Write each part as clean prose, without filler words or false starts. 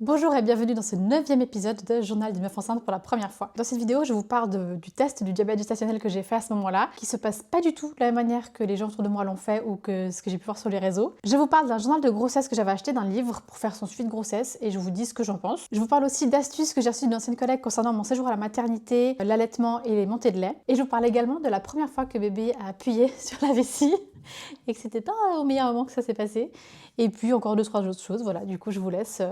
Bonjour et bienvenue dans ce 9e épisode de Journal d'une meuf enceinte pour la première fois. Dans cette vidéo, je vous parle du test du diabète gestationnel que j'ai fait à ce moment-là, qui se passe pas du tout de la même manière que les gens autour de moi l'ont fait ou que ce que j'ai pu voir sur les réseaux. Je vous parle d'un journal de grossesse que j'avais acheté d'un livre pour faire son suivi de grossesse et je vous dis ce que j'en pense. Je vous parle aussi d'astuces que j'ai reçues d'une ancienne collègue concernant mon séjour à la maternité, l'allaitement et les montées de lait. Et je vous parle également de la première fois que bébé a appuyé sur la vessie et que c'était pas au meilleur moment que ça s'est passé. Et puis encore 2-3 autres choses, voilà, du coup je vous laisse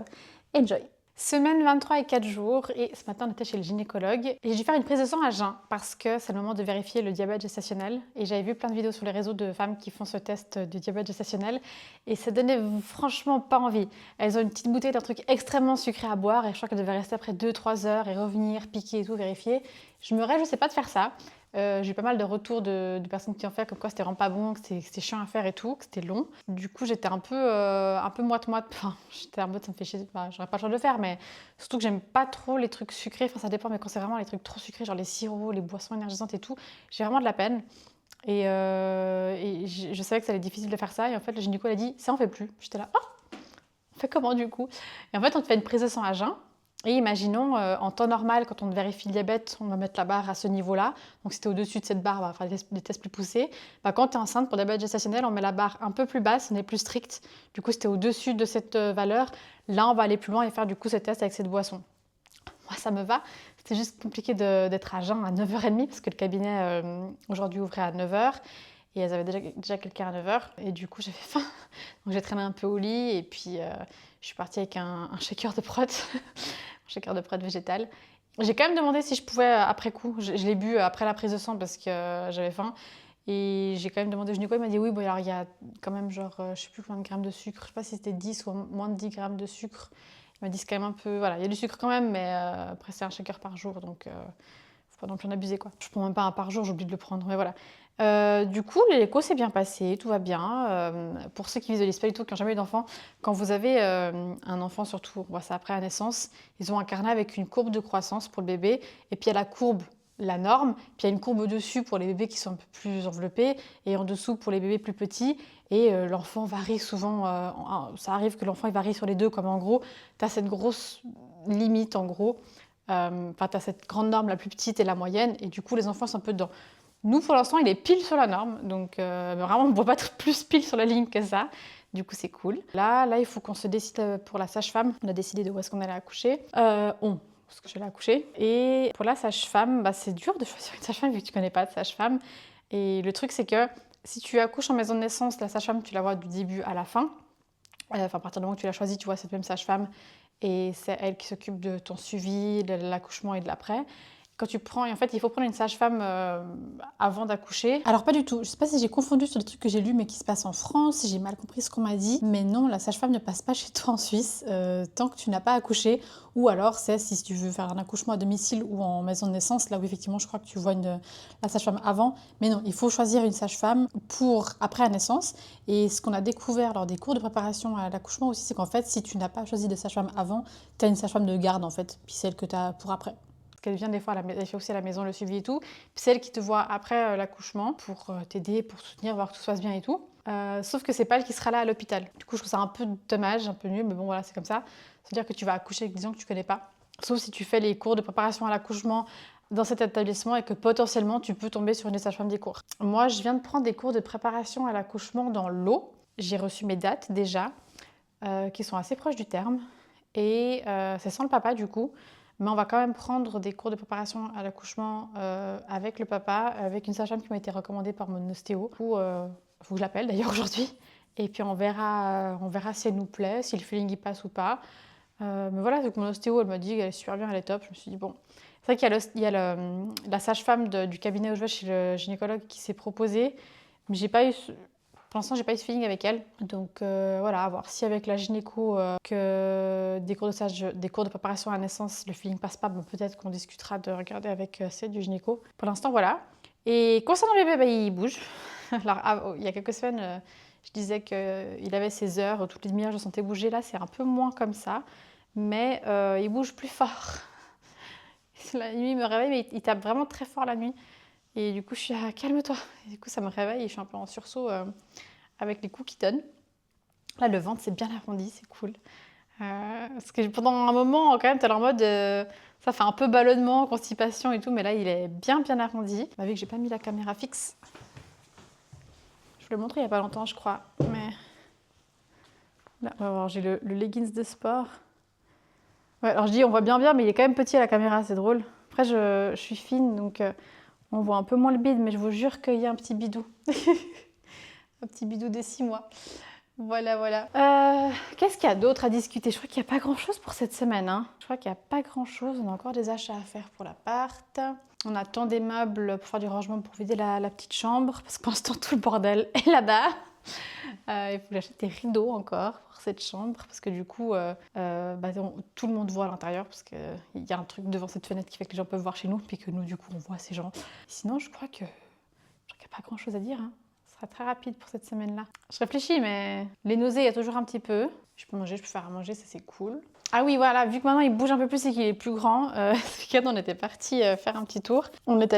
enjoy. Semaine 23 et 4 jours et ce matin on était chez le gynécologue et j'ai dû faire une prise de sang à jeun parce que c'est le moment de vérifier le diabète gestationnel et j'avais vu plein de vidéos sur les réseaux de femmes qui font ce test du diabète gestationnel et ça donnait franchement pas envie. Elles ont une petite bouteille d'un truc extrêmement sucré à boire et je crois qu'elles devaient rester après 2-3 heures et revenir, piquer et tout, vérifier. Je me réjouissais pas de faire ça. J'ai eu pas mal de retours de personnes qui ont fait comme quoi c'était vraiment pas bon, que c'était chiant à faire et tout, que c'était long. Du coup j'étais un peu moite-moite, enfin j'étais en mode ça me fait chier, bah, j'aurais pas le choix de le faire, mais surtout que j'aime pas trop les trucs sucrés, enfin ça dépend, mais quand c'est vraiment les trucs trop sucrés, genre les sirops, les boissons énergisantes et tout, j'ai vraiment de la peine. Et je savais que ça allait être difficile de faire ça, et en fait le gynéco a dit ça on fait plus. J'étais là, oh, on fait comment du coup? Et en fait on te fait une prise de sang à jeun. Et imaginons, en temps normal, quand on vérifie le diabète, on va mettre la barre à ce niveau-là. Donc si tu es au-dessus de cette barre, on va faire des tests plus poussés. Bah, quand tu es enceinte pour le diabète gestationnel, on met la barre un peu plus basse, on est plus strict. Du coup, si tu es au-dessus de cette valeur, là, on va aller plus loin et faire du coup ce test avec cette boisson. Moi, ça me va. C'était juste compliqué d'être à jeun à 9h30 parce que le cabinet aujourd'hui ouvrait à 9h. Et elles avaient déjà quelqu'un à 9h. Et du coup, j'avais faim. Donc j'ai traîné un peu au lit et puis je suis partie avec un shaker de prot. Shaker de prot végétal. J'ai quand même demandé si je pouvais après coup. Je l'ai bu après la prise de sang parce que j'avais faim. Et j'ai quand même demandé au gynéco, il m'a dit oui, bon alors il y a quand même genre, je sais plus combien de grammes de sucre, je sais pas si c'était 10 ou moins de 10 grammes de sucre. Il m'a dit c'est quand même un peu, voilà, il y a du sucre quand même, mais après c'est un shaker par jour, donc faut pas non plus en abuser quoi. Je prends même pas un par jour, j'oublie de le prendre, mais voilà. Du coup, l'écho s'est bien passé, tout va bien. Pour ceux qui visualisent pas du tout, qui n'ont jamais eu d'enfant, quand vous avez un enfant, surtout, on voit ça après la naissance, ils ont un carnet avec une courbe de croissance pour le bébé, et puis il y a la courbe, la norme, puis il y a une courbe au-dessus pour les bébés qui sont un peu plus enveloppés, et en dessous pour les bébés plus petits, et l'enfant varie souvent, ça arrive que l'enfant il varie sur les deux, comme en gros, tu as cette grosse limite en gros, enfin tu as cette grande norme, la plus petite et la moyenne, et du coup les enfants sont un peu dedans. Nous, pour l'instant, il est pile sur la norme, donc vraiment, on ne peut pas être plus pile sur la ligne que ça. Du coup, c'est cool. Là, il faut qu'on se décide pour la sage-femme. On a décidé de où est-ce qu'on allait accoucher. Parce que je vais accoucher. Et pour la sage-femme, bah, c'est dur de choisir une sage-femme vu que tu connais pas de sage-femme. Et le truc, c'est que si tu accouches en maison de naissance, la sage-femme, tu la vois du début à la fin. Enfin, à partir du moment où tu l'as choisie, tu vois cette même sage-femme. Et c'est elle qui s'occupe de ton suivi, de l'accouchement et de l'après. Quand tu prends, et en fait, il faut prendre une sage-femme avant d'accoucher. Alors pas du tout, je sais pas si j'ai confondu sur les trucs que j'ai lus mais qui se passent en France, si j'ai mal compris ce qu'on m'a dit, mais non, la sage-femme ne passe pas chez toi en Suisse tant que tu n'as pas accouché, ou alors c'est si tu veux faire un accouchement à domicile ou en maison de naissance, là où effectivement je crois que tu vois la sage-femme avant, mais non, il faut choisir une sage-femme pour après la naissance, et ce qu'on a découvert lors des cours de préparation à l'accouchement aussi, c'est qu'en fait, si tu n'as pas choisi de sage-femme avant, tu as une sage-femme de garde en fait, puis celle que tu as pour après. Elle vient des fois, elle fait aussi à la maison le suivi et tout. Puis c'est elle qui te voit après l'accouchement pour t'aider, pour te soutenir, voir que tout se passe bien et tout. Sauf que c'est pas elle qui sera là à l'hôpital. Du coup, je trouve ça un peu dommage, un peu nul, mais bon, voilà, c'est comme ça. C'est-à-dire que tu vas accoucher avec des gens que tu connais pas. Sauf si tu fais les cours de préparation à l'accouchement dans cet établissement et que potentiellement tu peux tomber sur une sage-femme des cours. Moi, je viens de prendre des cours de préparation à l'accouchement dans l'eau. J'ai reçu mes dates déjà, qui sont assez proches du terme. Et c'est sans le papa du coup. Mais on va quand même prendre des cours de préparation à l'accouchement avec le papa, avec une sage-femme qui m'a été recommandée par mon ostéo. Du coup, faut que je l'appelle d'ailleurs aujourd'hui. Et puis on verra si elle nous plaît, si le feeling y passe ou pas. Mais voilà, donc mon ostéo, elle m'a dit qu'elle est super bien, elle est top. Je me suis dit, bon. C'est vrai qu'il y a la sage-femme du cabinet où je vais chez le gynécologue qui s'est proposée. Mais j'ai pas eu pour l'instant, j'ai pas eu ce feeling avec elle. Donc voilà, à voir si avec la gynéco que des cours de préparation à la naissance, le feeling passe pas, bon, peut-être qu'on discutera de regarder avec celle du gynéco. Pour l'instant, voilà. Et concernant le bébé, bah, il bouge. Alors, il y a quelques semaines, je disais qu'il avait ses heures, toutes les demi-heures, je le sentais bouger. Là, c'est un peu moins comme ça. Mais il bouge plus fort. La nuit, il me réveille, mais il tape vraiment très fort la nuit. Et du coup, je suis calme-toi. Et du coup, ça me réveille et je suis un peu en sursaut avec les coups qu'il donne. Là, le ventre, c'est bien arrondi, c'est cool. Parce que pendant un moment, quand même, t'es en mode... ça fait un peu ballonnement, constipation et tout, mais là, il est bien arrondi. Vu que j'ai pas mis la caméra fixe, je vous l'ai montré il y a pas longtemps, je crois. Mais là, on va voir, j'ai le leggings de sport. Ouais, alors je dis on voit bien, mais il est quand même petit à la caméra, c'est drôle. Après, je suis fine, donc on voit un peu moins le bide, mais je vous jure qu'il y a un petit bidou. Un petit bidou de 6 mois. Voilà, voilà. Qu'est-ce qu'il y a d'autre à discuter? Je crois qu'il n'y a pas grand-chose pour cette semaine. Hein. Je crois qu'il n'y a pas grand-chose. On a encore des achats à faire pour l'appart. On attend des meubles pour faire du rangement pour vider la petite chambre. Parce que pour l'instant, tout le bordel est là-bas. Il faut acheter des rideaux encore pour cette chambre. Parce que du coup, tout le monde voit à l'intérieur. Parce qu'il y a un truc devant cette fenêtre qui fait que les gens peuvent voir chez nous. Puis que nous, du coup, on voit ces gens. Sinon, je crois qu'il n'y a pas grand-chose à dire. Hein. Ce sera très rapide pour cette semaine-là. Je réfléchis, mais les nausées, il y a toujours un petit peu. Je peux manger, je peux faire à manger, ça c'est cool. Ah oui, voilà, vu que maintenant il bouge un peu plus et qu'il est plus grand, ce week-end on était parti faire un petit tour. On est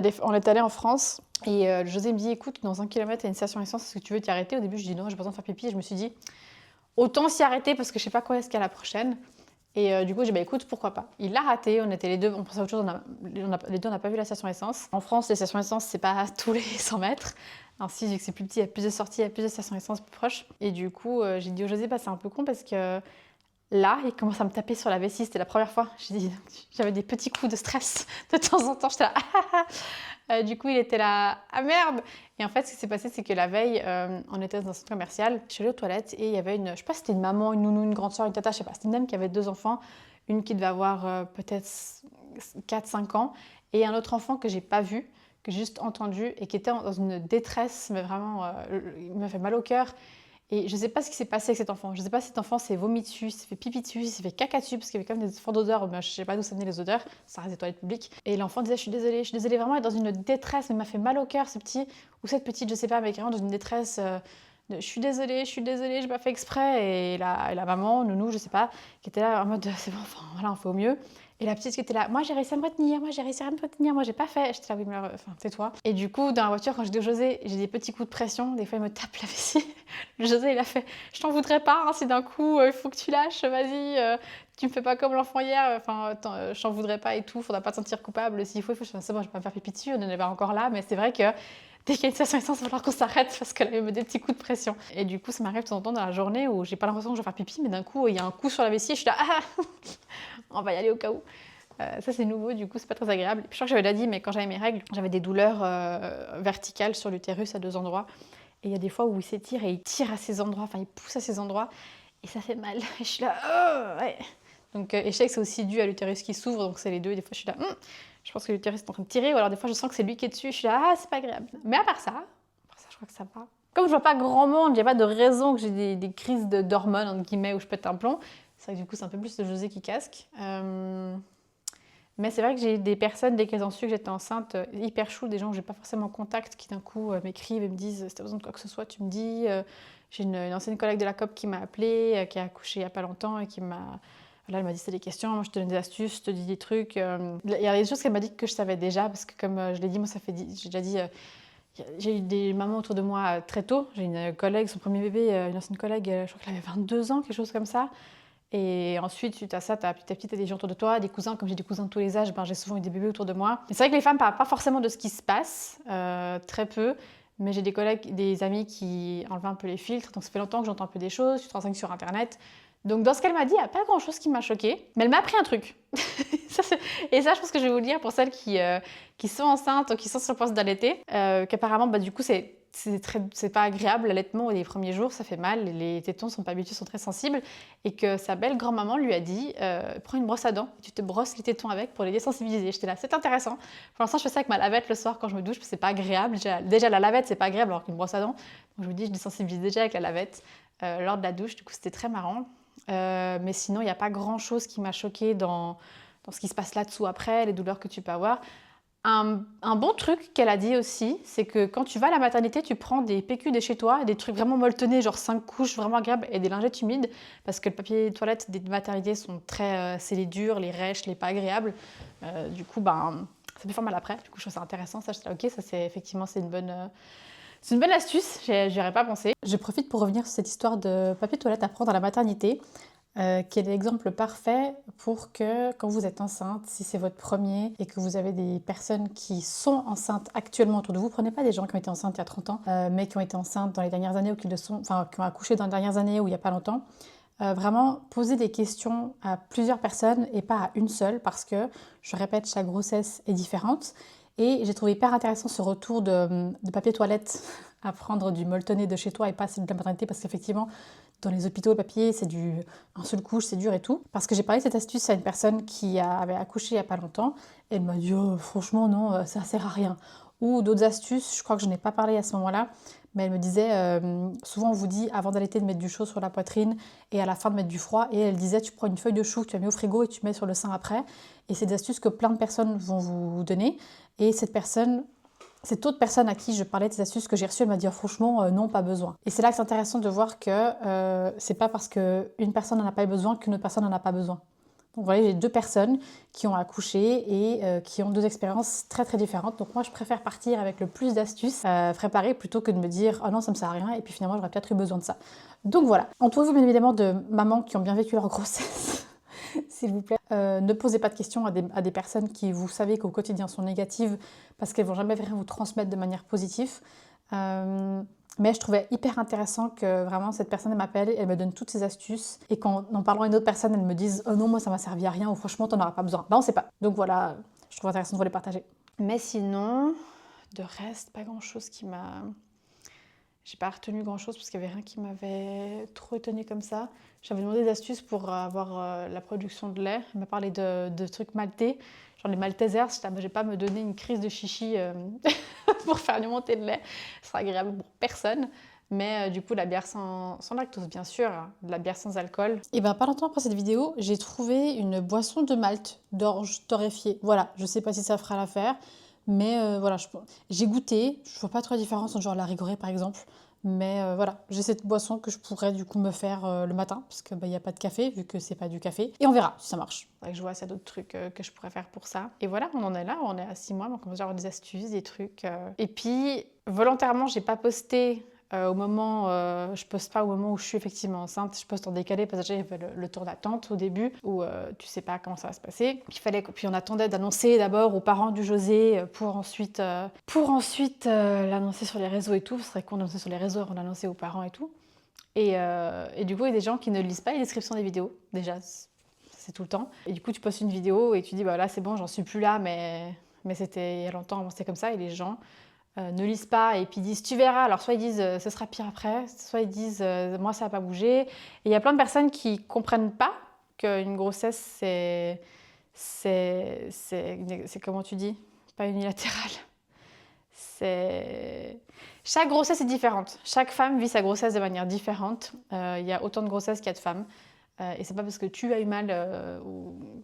allé en France et José me dit écoute, dans 1 kilomètre, il y a une station essence, est-ce que tu veux t'y arrêter? Au début, je dis non, j'ai besoin de faire pipi et je me suis dit autant s'y arrêter parce que je sais pas quoi est-ce qu'il y a la prochaine. Et du coup, j'ai dit, écoute, pourquoi pas. Il l'a raté, on était les deux, on pensait à autre chose, les deux, on n'a pas vu la station essence. En France, les stations essence, c'est pas tous les 100 mètres. Ainsi, vu que c'est plus petit, il y a plus de sorties, il y a plus de stations essence plus proches. Et du coup, j'ai dit au José, c'est un peu con parce que là, il commence à me taper sur la vessie, c'était la première fois. J'avais des petits coups de stress de temps en temps, j'étais là, du coup, il était là, ah merde! Et en fait, ce qui s'est passé, c'est que la veille, on était dans un centre commercial, je suis allée aux toilettes et il y avait je sais pas si c'était une maman, une nounou, une grande soeur, une tata, je sais pas, c'était une dame qui avait 2 enfants, une qui devait avoir peut-être 4-5 ans et un autre enfant que j'ai pas vu, que j'ai juste entendu et qui était dans une détresse, mais vraiment, il m'a fait mal au cœur. Et je ne sais pas ce qui s'est passé avec cet enfant. Je ne sais pas si cet enfant s'est vomi dessus, s'est fait pipi dessus, s'est fait caca dessus, parce qu'il y avait quand même des fortes odeurs. Mais je ne sais pas d'où ça venait les odeurs. Ça reste des toilettes publiques. Et l'enfant disait je suis désolée vraiment, elle est dans une détresse, mais il m'a fait mal au cœur ce petit. Ou cette petite, je ne sais pas, mais vraiment dans une détresse. Je suis désolée, j'ai pas fait exprès. Et la maman, nounou, je sais pas, qui était là en mode c'est bon, enfin voilà, on fait au mieux. Et la petite qui était là, moi j'ai réussi à me retenir, moi j'ai pas fait. J'étais là, oui, mais enfin, tais-toi. Et du coup, dans la voiture, quand je dis au José, j'ai des petits coups de pression, des fois il me tape la vessie. Le José, il a fait, je t'en voudrais pas, hein, si d'un coup il faut que tu lâches, vas-y, tu me fais pas comme l'enfant hier, enfin, je t'en voudrais pas et tout, faudra pas te sentir coupable. S'il faut, c'est bon, je vais pas me faire pipi dessus, on n'en est pas encore là, mais c'est vrai que dès qu'il y a une station essence, il va falloir qu'on s'arrête parce qu'elle me met des petits coups de pression. Et du coup, ça m'arrive de temps en temps dans la journée où j'ai pas l'impression que je vais faire pipi, mais d'un coup, il y a un coup sur la vessie et je suis là, ah, on va y aller au cas où. Ça, c'est nouveau, du coup, c'est pas très agréable. Je crois que j'avais déjà dit, mais quand j'avais mes règles, j'avais des douleurs verticales sur l'utérus à 2 endroits. Et il y a des fois où il s'étire et il tire à ces endroits, enfin, il pousse à ces endroits et ça fait mal. Et je suis là, oh, ouais. Donc, et je sais que c'est aussi dû à l'utérus qui s'ouvre, donc c'est les deux. Et des fois, je suis là, je pense que l'utérus est en train de tirer, ou alors des fois, je sens que c'est lui qui est dessus. Je suis là, ah, c'est pas agréable. Mais à part ça, je crois que ça va. Comme je vois pas grand monde, il n'y a pas de raison que j'ai des crises d'hormones, entre guillemets, où je pète un plomb. C'est vrai que du coup, c'est un peu plus le José qui casque. Mais c'est vrai que j'ai des personnes, dès qu'elles ont su que j'étais enceinte, hyper chou, des gens que j'ai pas forcément contact, qui d'un coup m'écrivent et me disent si t'as besoin de quoi que ce soit, tu me dis. J'ai une ancienne collègue de la COP qui m'a appelée, qui a accouché il y a pas longtemps et qui m'a. Là, elle m'a dit c'est des questions, moi je te donne des astuces, je te dis des trucs. Il y a des choses qu'elle m'a dit que je savais déjà, parce que comme je l'ai dit, moi j'ai déjà dit. J'ai eu des mamans autour de moi très tôt. J'ai une collègue, son premier bébé, une ancienne collègue, je crois qu'elle avait 22 ans, quelque chose comme ça. Et ensuite, suite à ça, petit à petit, t'as des gens autour de toi, des cousins. Comme j'ai des cousins de tous les âges, j'ai souvent eu des bébés autour de moi. Et c'est vrai que les femmes parlent pas forcément de ce qui se passe, très peu. Mais j'ai des collègues, des amis qui enlèvent un peu les filtres. Donc ça fait longtemps que j'entends un peu des choses, tu te renseignes sur Internet. Donc dans ce qu'elle m'a dit, il n'y a pas grand-chose qui m'a choquée. Mais elle m'a appris un truc. Et ça, je pense que je vais vous le dire pour celles qui sont enceintes ou qui sont sur le poste d'allaiter. Qu'apparemment, du coup, c'est pas agréable, l'allaitement les premiers jours, ça fait mal, les tétons sont pas habitués, sont très sensibles, et que sa belle grand-maman lui a dit prends une brosse à dents, et tu te brosses les tétons avec pour les désensibiliser. J'étais là, c'est intéressant. Pour l'instant, je fais ça avec ma lavette le soir quand je me douche, c'est pas agréable. Déjà la lavette, c'est pas agréable alors qu'une brosse à dents. Donc je me dis, je désensibilise déjà avec la lavette lors de la douche, du coup c'était très marrant. Mais sinon, il n'y a pas grand-chose qui m'a choquée dans ce qui se passe là-dessous après, les douleurs que tu peux avoir. Un bon truc qu'elle a dit aussi, c'est que quand tu vas à la maternité, tu prends des PQ de chez toi, des trucs vraiment molletonnés, genre 5 couches vraiment agréables et des lingettes humides, parce que le papier toilette des maternités sont très... c'est les durs, les rêches, les pas agréables. Du coup, ça peut faire mal après. Du coup, je trouve ça intéressant. Ça, je dis, ok, ça c'est une bonne astuce, j'y aurais pas pensé. Je profite pour revenir sur cette histoire de papier toilette à prendre à la maternité. qui est l'exemple parfait pour que quand vous êtes enceinte, si c'est votre premier et que vous avez des personnes qui sont enceintes actuellement autour de vous, prenez pas des gens qui ont été enceintes il y a 30 ans, mais qui ont été enceintes dans les dernières années ou qui le sont, enfin qui ont accouché dans les dernières années ou il n'y a pas longtemps. Vraiment poser des questions à plusieurs personnes et pas à une seule parce que, je répète, chaque grossesse est différente. Et j'ai trouvé hyper intéressant ce retour de papier toilette à prendre du molletonné de chez toi et pas celui de la maternité parce qu'effectivement, dans les hôpitaux, le papier, c'est un seul couche, c'est dur et tout. Parce que j'ai parlé de cette astuce à une personne qui avait accouché il n'y a pas longtemps. Et elle m'a dit, oh, franchement, non, ça sert à rien. Ou d'autres astuces, je crois que je n'ai pas parlé à ce moment-là, mais elle me disait, souvent on vous dit avant d'allaiter de mettre du chaud sur la poitrine et à la fin de mettre du froid. Et elle disait, tu prends une feuille de chou que tu as mis au frigo et tu mets sur le sein après. Et c'est des astuces que plein de personnes vont vous donner. Et cette autre personne à qui je parlais de ces astuces que j'ai reçues, elle m'a dit, oh, franchement, non, pas besoin. Et c'est là que c'est intéressant de voir que c'est pas parce qu'une personne n'en a pas besoin qu'une autre personne n'en a pas besoin. Donc voilà, j'ai 2 personnes qui ont accouché et qui ont 2 expériences très très différentes. Donc moi, je préfère partir avec le plus d'astuces préparées plutôt que de me dire « Oh non, ça me sert à rien » et puis finalement, j'aurais peut-être eu besoin de ça. Donc voilà, entourez-vous bien évidemment de mamans qui ont bien vécu leur grossesse, s'il vous plaît. Ne posez pas de questions à des personnes qui, vous savez qu'au quotidien sont négatives parce qu'elles vont jamais rien vous transmettre de manière positive. Mais je trouvais hyper intéressant que vraiment cette personne m'appelle, elle me donne toutes ses astuces et qu'en parlant à une autre personne, elle me dise « Oh non, moi ça m'a servi à rien » ou « Franchement, t'en auras pas besoin ». Bah on sait pas. Donc voilà, je trouve intéressant de vous les partager. Mais sinon, de reste, pas grand-chose qui m'a... J'ai pas retenu grand-chose parce qu'il n'y avait rien qui m'avait trop étonnée comme ça. J'avais demandé des astuces pour avoir la production de lait. Elle m'a parlé de trucs maltais, genre les Maltesers. Je vais pas me donner une crise de chichi pour faire du monter de lait. Ce sera agréable pour personne. Mais du coup, la bière sans lactose, bien sûr, hein, de la bière sans alcool. Et ben, pas longtemps après cette vidéo, j'ai trouvé une boisson de malt d'orge torréfiée. Voilà, je sais pas si ça fera l'affaire. Mais voilà, j'ai goûté, je vois pas trop la différence entre genre la Rigorée par exemple. Mais voilà, j'ai cette boisson que je pourrais du coup me faire le matin, parce qu'il n'y a pas de café, vu que c'est pas du café. Et on verra si ça marche. Faudrait que je vois s'il y a d'autres trucs que je pourrais faire pour ça. Et voilà, on en est là, on est à 6 mois, donc on commence à avoir des astuces, des trucs. Et puis, volontairement, j'ai pas posté je poste pas au moment où je suis effectivement enceinte, je poste en décalé parce que déjà il y avait le tour d'attente au début où tu sais pas comment ça va se passer. Puis on attendait d'annoncer d'abord aux parents du José pour ensuite l'annoncer sur les réseaux et tout. C'est vrai qu'on annonçait sur les réseaux, on annonçait aux parents et tout. Et du coup, il y a des gens qui ne lisent pas les descriptions des vidéos, déjà, c'est tout le temps. Et du coup, tu postes une vidéo et tu dis, bah là, c'est bon, j'en suis plus là, mais c'était il y a longtemps, avant c'était comme ça. Et les gens ne lisent pas et puis disent, tu verras. Alors, soit ils disent, ce sera pire après, soit ils disent, moi, ça n'a pas bougé. Et il y a plein de personnes qui comprennent pas qu'une grossesse, c'est comment tu dis? Pas unilatéral. Chaque grossesse est différente. Chaque femme vit sa grossesse de manière différente. Il y a autant de grossesses qu'il y a de femmes. Et c'est pas parce que tu as eu mal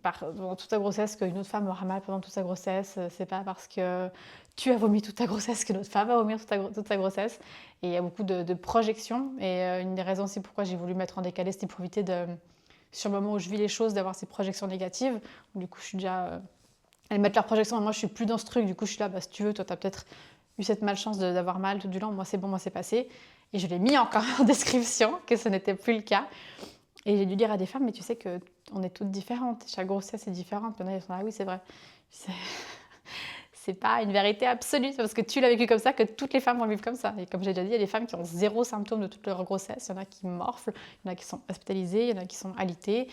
pendant toute ta grossesse qu'une autre femme aura mal pendant toute sa grossesse. C'est pas parce que tu as vomi toute ta grossesse qu'une autre femme va vomir toute sa grossesse. Et il y a beaucoup de projections. Et une des raisons aussi pourquoi j'ai voulu mettre en décalé, c'était pour éviter sur le moment où je vis les choses, d'avoir ces projections négatives. Du coup, je suis déjà... elles mettent leurs projections, et moi je suis plus dans ce truc. Du coup, je suis là, bah, si tu veux, toi, tu as peut-être eu cette malchance d'avoir mal tout du long. Moi, c'est bon, moi, c'est passé. Et je l'ai mis encore en description, que ce n'était plus le cas. Et j'ai dû dire à des femmes, mais tu sais qu'on est toutes différentes. Chaque grossesse est différente. Maintenant, ils sont là, ah oui, c'est vrai. C'est pas une vérité absolue. C'est parce que tu l'as vécu comme ça que toutes les femmes vont vivre comme ça. Et comme j'ai déjà dit, il y a des femmes qui ont 0 symptômes de toute leur grossesse. Il y en a qui morflent, il y en a qui sont hospitalisées, il y en a qui sont alitées.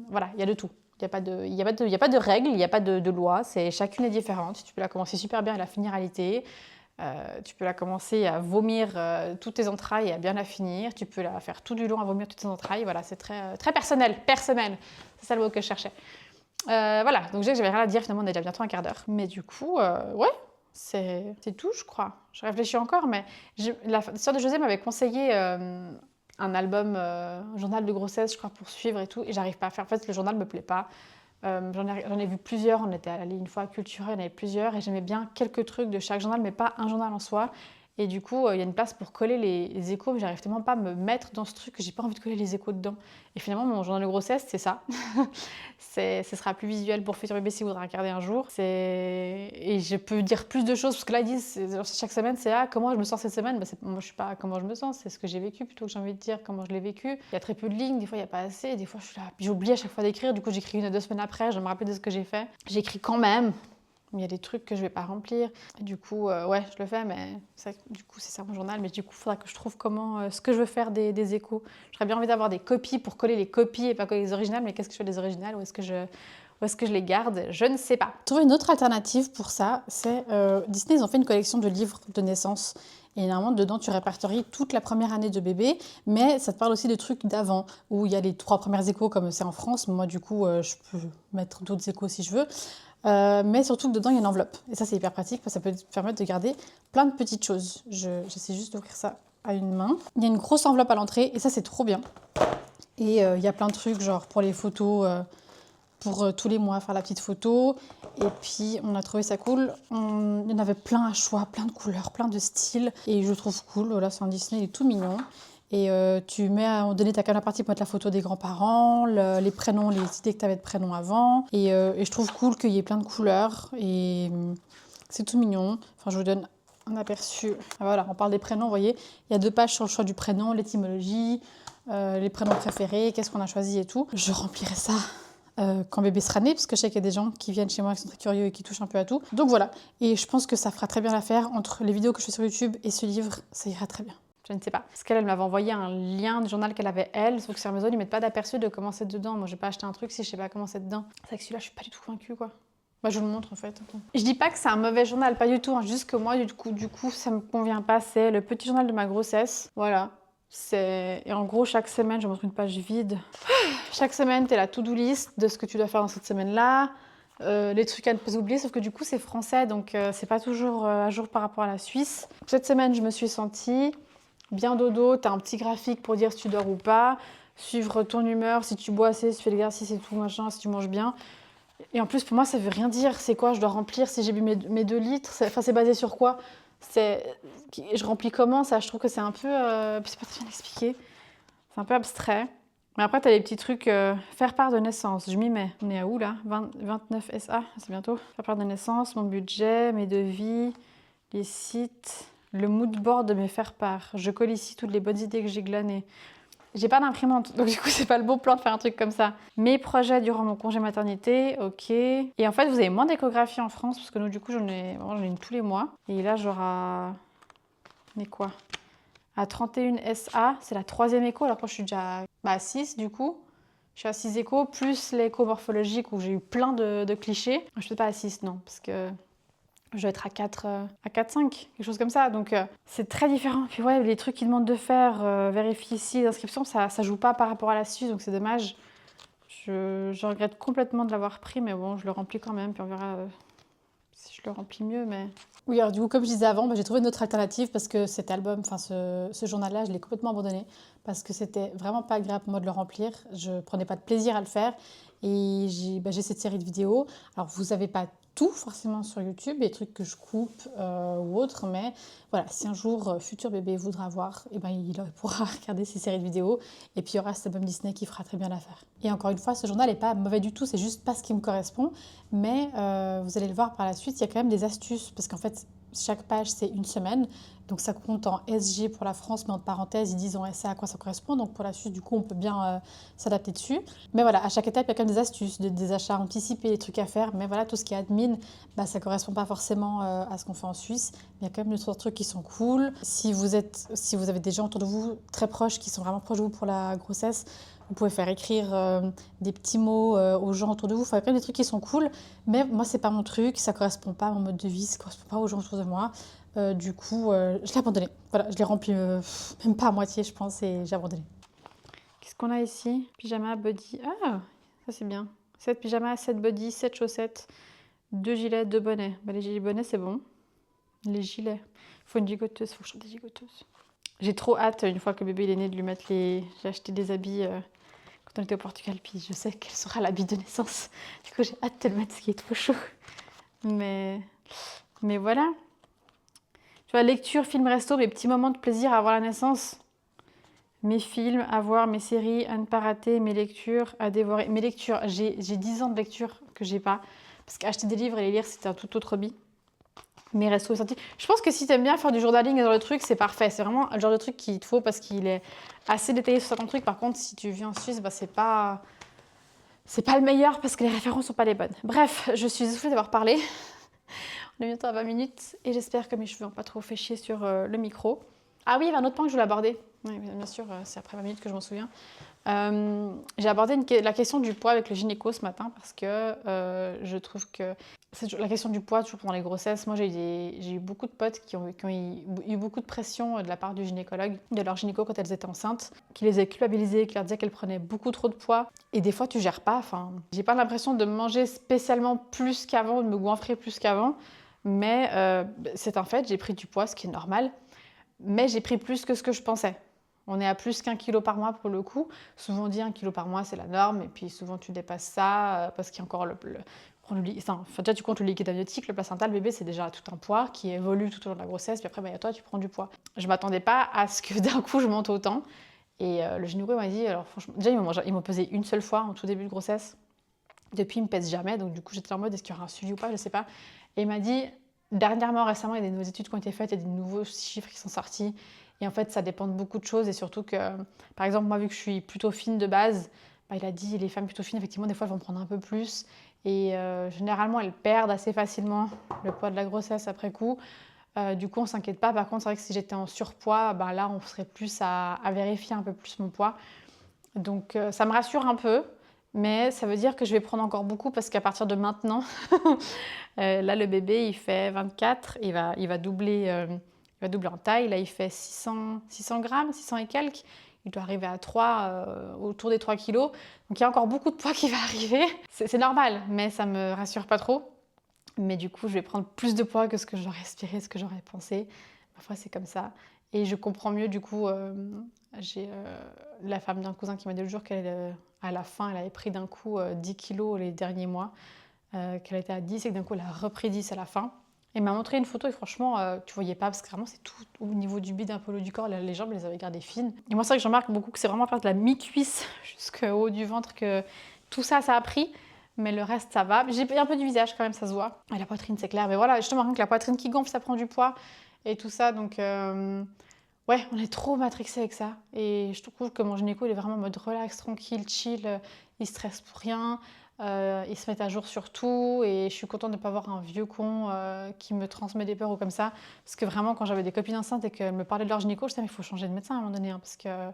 Voilà, il y a de tout. Il n'y a pas de règles, il n'y a pas de loi. Chacune est différente. Tu peux la commencer super bien et la finir alitée. Tu peux la commencer à vomir toutes tes entrailles et à bien la finir. Tu peux la faire tout du long à vomir toutes tes entrailles. Voilà, c'est très, très personnel. C'est ça le mot que je cherchais. Voilà, donc je disais que j'avais rien à dire. Finalement, on est déjà bientôt un quart d'heure. Mais du coup, ouais, c'est tout, je crois. Je réfléchis encore, mais la sœur de José m'avait conseillé un album, un journal de grossesse, je crois, pour suivre et tout. Et j'arrive pas à faire. En fait, le journal me plaît pas. J'en ai vu plusieurs, on était allé une fois à Cultura, il y en avait plusieurs et j'aimais bien quelques trucs de chaque journal, mais pas un journal en soi. Et du coup, il y a une place pour coller les échos, mais j'arrive tellement pas à me mettre dans ce truc que j'ai pas envie de coller les échos dedans. Et finalement, mon journal de grossesse, c'est ça. ce sera plus visuel pour Futur Bébé si vous voudrez regarder un jour. Et je peux dire plus de choses, parce que là, ils disent, chaque semaine, c'est comment je me sens cette semaine. Moi, je suis pas comment je me sens, c'est ce que j'ai vécu plutôt que j'ai envie de dire comment je l'ai vécu. Il y a très peu de lignes, des fois, il n'y a pas assez, des fois, je suis là. J'oublie à chaque fois d'écrire, du coup, j'écris 1 ou 2 semaines après, je me rappelle de ce que j'ai fait. J'écris quand même. Il y a des trucs que je vais pas remplir. Et du coup, ouais, je le fais, mais du coup, c'est ça mon journal. Mais du coup, il faudra que je trouve ce que je veux faire des échos. J'aurais bien envie d'avoir des copies pour coller les copies et pas coller les originales. Mais qu'est-ce que je fais des originales? Où est-ce que je les garde? Je ne sais pas. Trouver une autre alternative pour ça, c'est Disney, ils ont fait une collection de livres de naissance. Et normalement, dedans, tu répertories toute la première année de bébé, mais ça te parle aussi de trucs d'avant, où il y a les 3 premières échos, comme c'est en France. Moi, du coup, je peux mettre d'autres échos si je veux. Mais surtout que dedans il y a une enveloppe et ça c'est hyper pratique parce que ça peut te permettre de garder plein de petites choses. J'essaie juste d'ouvrir ça à une main. Il y a une grosse enveloppe à l'entrée et ça c'est trop bien. Et il y a plein de trucs genre pour les photos, pour tous les mois faire la petite photo. Et puis on a trouvé ça cool. Il y en avait plein à choix, plein de couleurs, plein de styles et je trouve cool. Voilà, c'est un Disney, il est tout mignon. Et tu mets à un moment donné ta canne partie pour mettre la photo des grands-parents, les prénoms, les idées que tu avais de prénoms avant. Et je trouve cool qu'il y ait plein de couleurs. Et c'est tout mignon. Enfin, je vous donne un aperçu. Ah, voilà, on parle des prénoms, vous voyez. Il y a 2 pages sur le choix du prénom, l'étymologie, les prénoms préférés, qu'est-ce qu'on a choisi et tout. Je remplirai ça quand bébé sera né, parce que je sais qu'il y a des gens qui viennent chez moi qui sont très curieux et qui touchent un peu à tout. Donc voilà. Et je pense que ça fera très bien l'affaire entre les vidéos que je fais sur YouTube et ce livre. Ça ira très bien. Je ne sais pas. Parce qu'elle m'avait envoyé un lien du journal qu'elle avait elle, sauf que sur Amazon, ils mettent pas d'aperçu de comment c'est dedans. Moi, je vais pas acheter un truc si je sais pas comment c'est dedans. C'est vrai que celui-là, je suis pas du tout convaincue, quoi. Bah, je vous le montre en fait. Attends. Je dis pas que c'est un mauvais journal, pas du tout. Hein, juste que moi, du coup, ça me convient pas. C'est le petit journal de ma grossesse. Voilà. Et en gros, chaque semaine, je montre une page vide. Chaque semaine, tu as la to-do list de ce que tu dois faire dans cette semaine-là. Les trucs à ne pas oublier, sauf que du coup, c'est français, donc c'est pas toujours à jour par rapport à la Suisse. Cette semaine, je me suis sentie bien dodo, tu as un petit graphique pour dire si tu dors ou pas, suivre ton humeur, si tu bois assez, si tu fais l'exercice et tout, machin, si tu manges bien. Et en plus, pour moi, ça veut rien dire. C'est quoi? Je dois remplir si j'ai bu mes 2 litres. C'est basé sur quoi? Je remplis comment ça? Je trouve que c'est un peu... c'est pas très bien expliqué. C'est un peu abstrait. Mais après, tu as les petits trucs. Faire part de naissance. Je m'y mets. On est à où là? 29 SA, c'est bientôt. Faire part de naissance, mon budget, mes devis, les sites, le mood board de mes faire part. Je colle ici toutes les bonnes idées que j'ai glanées. J'ai pas d'imprimante, donc du coup, c'est pas le bon plan de faire un truc comme ça. Mes projets durant mon congé maternité, ok. Et en fait, vous avez moins d'échographies en France, parce que nous, du coup, j'en ai une tous les mois. Et là, j'aurai... Mais quoi? À 31 SA, c'est la 3e écho, alors que je suis déjà à 6 du coup. Je suis à 6 échos, plus l'écho morphologique où j'ai eu plein de clichés. Je suis pas à 6, non, parce que je dois être à 4, 5, quelque chose comme ça. Donc c'est très différent. Puis ouais, les trucs qu'ils demandent de faire, vérifier ici, l'inscription, ça joue pas par rapport à la Suisse, donc c'est dommage. Je regrette complètement de l'avoir pris, mais bon, je le remplis quand même, puis on verra si je le remplis mieux, mais... Oui, alors du coup, comme je disais avant, j'ai trouvé une autre alternative parce que cet album, enfin ce journal-là, je l'ai complètement abandonné parce que c'était vraiment pas agréable pour moi de le remplir. Je prenais pas de plaisir à le faire et j'ai cette série de vidéos. Alors vous n'avez pas tout forcément sur YouTube, des trucs que je coupe ou autres, mais voilà, si un jour Futur Bébé voudra voir, et ben, il pourra regarder ces séries de vidéos et puis il y aura cet album Disney qui fera très bien l'affaire. Et encore une fois, ce journal n'est pas mauvais du tout, c'est juste pas ce qui me correspond, mais vous allez le voir par la suite, il y a quand même des astuces parce qu'en fait, chaque page, c'est 1 semaine. Donc ça compte en SG pour la France, mais entre parenthèses, ils disent en SA à quoi ça correspond. Donc pour la suite, du coup, on peut bien s'adapter dessus. Mais voilà, à chaque étape, il y a quand même des astuces, des achats anticipés, des trucs à faire. Mais voilà, tout ce qui est admin, ça ne correspond pas forcément à ce qu'on fait en Suisse. Il y a quand même d'autres trucs qui sont cool. Si vous avez des gens autour de vous très proches, qui sont vraiment proches de vous pour la grossesse, vous pouvez faire écrire des petits mots aux gens autour de vous. Enfin, il y a quand même des trucs qui sont cool. Mais moi, c'est pas mon truc. Ça correspond pas à mon mode de vie. Ça correspond pas aux gens autour de moi. Du coup, je l'ai abandonné. Voilà, je l'ai rempli même pas à moitié, je pense, et j'ai abandonné. Qu'est-ce qu'on a ici? Pyjama, body. Ah, ça c'est bien. 7 pyjamas, 7 body, 7 chaussettes, 2 gilets, 2 bonnets. Les gilets bonnets, c'est bon. Les gilets. Il faut une gigoteuse, il faut que je trouve des gigoteuses. J'ai trop hâte, une fois que le bébé il est né, de lui mettre les... J'ai acheté des habits quand on était au Portugal, puis je sais quel sera l'habit de naissance. Du coup, j'ai hâte de le mettre, ce qui est trop chaud. Mais voilà. Tu vois, lecture, film, resto, mes petits moments de plaisir avant la naissance. Mes films à voir, mes séries à ne pas rater, mes lectures à dévorer. Mes lectures, j'ai 10 ans de lecture que j'ai pas. Parce qu'acheter des livres et les lire, c'était un tout autre hobby. Mes restos et sorties. Je pense que si tu aimes bien faire du journaling et ce genre de trucs, c'est parfait. C'est vraiment le genre de truc qu'il te faut parce qu'il est assez détaillé sur certains trucs. Par contre, si tu vis en Suisse, bah, c'est pas le meilleur parce que les références sont pas les bonnes. Bref, je suis essoufflée d'avoir parlé. On est bientôt à 20 minutes et j'espère que mes cheveux n'ont pas trop fait chier sur le micro. Ah oui, il y avait un autre point que je voulais aborder. Oui, bien sûr, c'est après 20 minutes que je m'en souviens. J'ai abordé la question du poids avec le gynéco ce matin parce que je trouve que la question du poids, toujours pendant les grossesses, moi j'ai eu beaucoup de potes qui ont eu beaucoup de pression de la part du gynécologue, de leur gynéco quand elles étaient enceintes, qui les a culpabilisées, qui leur disait qu'elles prenaient beaucoup trop de poids. Et des fois, tu gères pas. Enfin, j'ai pas l'impression de manger spécialement plus qu'avant, de me goinfrer plus qu'avant, mais c'est un fait, j'ai pris du poids, ce qui est normal, mais j'ai pris plus que ce que je pensais. On est à plus qu'1 kilo par mois pour le coup. Souvent on dit 1 kilo par mois, c'est la norme. Et puis souvent tu dépasses ça parce qu'il y a encore déjà tu comptes le liquide amniotique, le placenta, le bébé, c'est déjà tout un poids qui évolue tout au long de la grossesse. Puis après, bah, toi, tu prends du poids. Je ne m'attendais pas à ce que d'un coup je monte autant. Et le gynéco m'a dit, alors franchement, déjà ils m'ont pesé une seule fois en tout début de grossesse. Depuis, ils me pèsent jamais. Donc du coup, j'étais en mode, est-ce qu'il y aura un suivi ou pas, je ne sais pas. Et il m'a dit, récemment, il y a des nouvelles études qui ont été faites, il y a des nouveaux chiffres qui sont sortis. Et en fait, ça dépend de beaucoup de choses. Et surtout que, par exemple, moi, vu que je suis plutôt fine de base, bah, il a dit les femmes plutôt fines, effectivement, des fois, elles vont prendre un peu plus. Et généralement, elles perdent assez facilement le poids de la grossesse après coup. Du coup, on ne s'inquiète pas. Par contre, c'est vrai que si j'étais en surpoids, bah, là, on serait plus à vérifier un peu plus mon poids. Donc, ça me rassure un peu. Mais ça veut dire que je vais prendre encore beaucoup parce qu'à partir de maintenant, là, le bébé, il fait 24. Il va doubler en taille. Là, il fait 600 grammes, 600 et quelques. Il doit arriver à 3, autour des 3 kilos. Donc, il y a encore beaucoup de poids qui va arriver. C'est normal, mais ça ne me rassure pas trop. Mais du coup, je vais prendre plus de poids que ce que j'aurais espéré, ce que j'aurais pensé. Parfois, c'est comme ça. Et je comprends mieux, du coup, j'ai la femme d'un cousin qui m'a dit le jour qu'elle, à la fin, elle avait pris d'un coup 10 kilos les derniers mois, qu'elle était à 10 et que d'un coup, elle a repris 10 à la fin. Elle m'a montré une photo et franchement, tu voyais pas parce que vraiment, c'est tout au niveau du bide, un peu le haut du corps. Les jambes, elles avaient gardé fines. Et moi, c'est vrai que je remarque beaucoup que c'est vraiment à partir de la mi-cuisse jusqu'au haut du ventre que tout ça, ça a pris. Mais le reste, ça va. J'ai un peu du visage quand même, ça se voit. Et la poitrine, c'est clair. Mais voilà, justement, rien que la poitrine qui gonfle, ça prend du poids et tout ça. Donc, ouais, on est trop matrixé avec ça. Et je trouve que mon gynéco, il est vraiment en mode relax, tranquille, chill. Il stresse pour rien. Ils se mettent à jour sur tout. Et je suis contente de ne pas avoir un vieux con qui me transmet des peurs ou comme ça. Parce que vraiment, quand j'avais des copines enceintes et qu'elles me parlaient de leur gynéco, je disais, mais il faut changer de médecin à un moment donné. Hein, parce que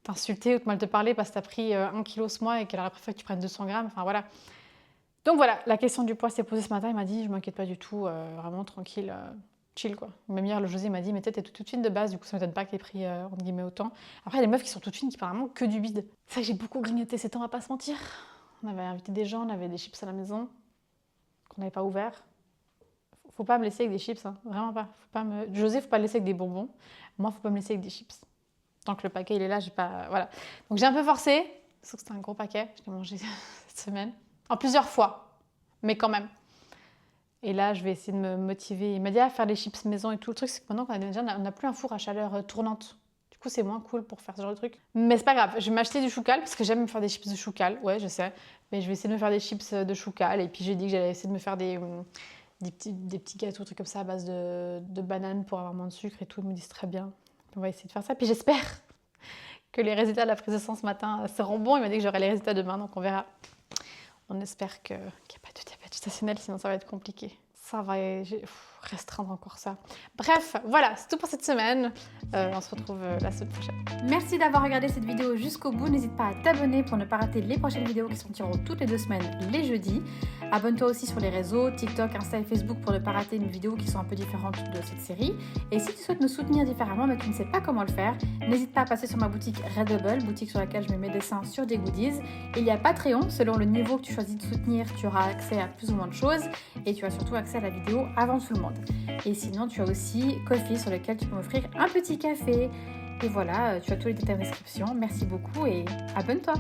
t'insulter ou te mal te parler parce que t'as pris 1 kilo ce mois et qu'elle aurait préféré que tu prennes 200 grammes. Enfin, voilà. Donc voilà, la question du poids s'est posée ce matin. Il m'a dit, je m'inquiète pas du tout, vraiment tranquille, chill quoi. Même hier, le José m'a dit, mais t'es toute fine de base, du coup ça m'étonne pas que t'aies pris entre guillemets autant. Après, il y a des meufs qui sont toutes fines qui parlent vraiment que du bide. C'est vrai que j'ai beaucoup grignoté ces temps, on va pas se mentir. On avait invité des gens, on avait des chips à la maison qu'on n'avait pas ouvert. Faut pas me laisser avec des chips, hein. Vraiment pas. José, faut pas le laisser avec des bonbons. Moi, faut pas me laisser avec des chips. Tant que le paquet il est là, j'ai pas. Voilà. Donc j'ai un peu forcé, sauf que c'était un gros paquet, je l'ai mangé cette semaine. En plusieurs fois, mais quand même. Et là, je vais essayer de me motiver. Il m'a dit à faire des chips maison et tout. Le truc, c'est que maintenant on n'a plus un four à chaleur tournante. Du coup, c'est moins cool pour faire ce genre de truc. Mais c'est pas grave, je vais m'acheter du choucal parce que j'aime me faire des chips de choucal. Ouais, je sais. Mais je vais essayer de me faire des chips de choucal. Et puis j'ai dit que j'allais essayer de me faire des petits gâteaux, trucs comme ça à base de bananes pour avoir moins de sucre et tout. Ils me disent très bien. On va essayer de faire ça. Puis j'espère que les résultats de la prise de sang ce matin seront bons. Il m'a dit que j'aurai les résultats demain, donc on verra. On espère qu'il n'y a pas de diabète gestationnel, sinon ça va être compliqué. Ça va restreindre encore ça. Bref, voilà, c'est tout pour cette semaine. On se retrouve la semaine prochaine. Merci d'avoir regardé cette vidéo jusqu'au bout. N'hésite pas à t'abonner pour ne pas rater les prochaines vidéos qui sortiront toutes les 2 semaines, les jeudis. Abonne-toi aussi sur les réseaux, TikTok, Insta et Facebook pour ne pas rater une vidéo qui sont un peu différentes de cette série. Et si tu souhaites me soutenir différemment mais tu ne sais pas comment le faire, n'hésite pas à passer sur ma boutique Redbubble, boutique sur laquelle je mets mes dessins sur des goodies. Il y a Patreon, selon le niveau que tu choisis de soutenir, tu auras accès à plus ou moins de choses et tu as surtout accès à la vidéo avant tout le monde. Et sinon, tu as aussi Ko-fi sur lequel tu peux m'offrir un petit café. Et voilà, tu as tous les détails en description. Merci beaucoup et abonne-toi.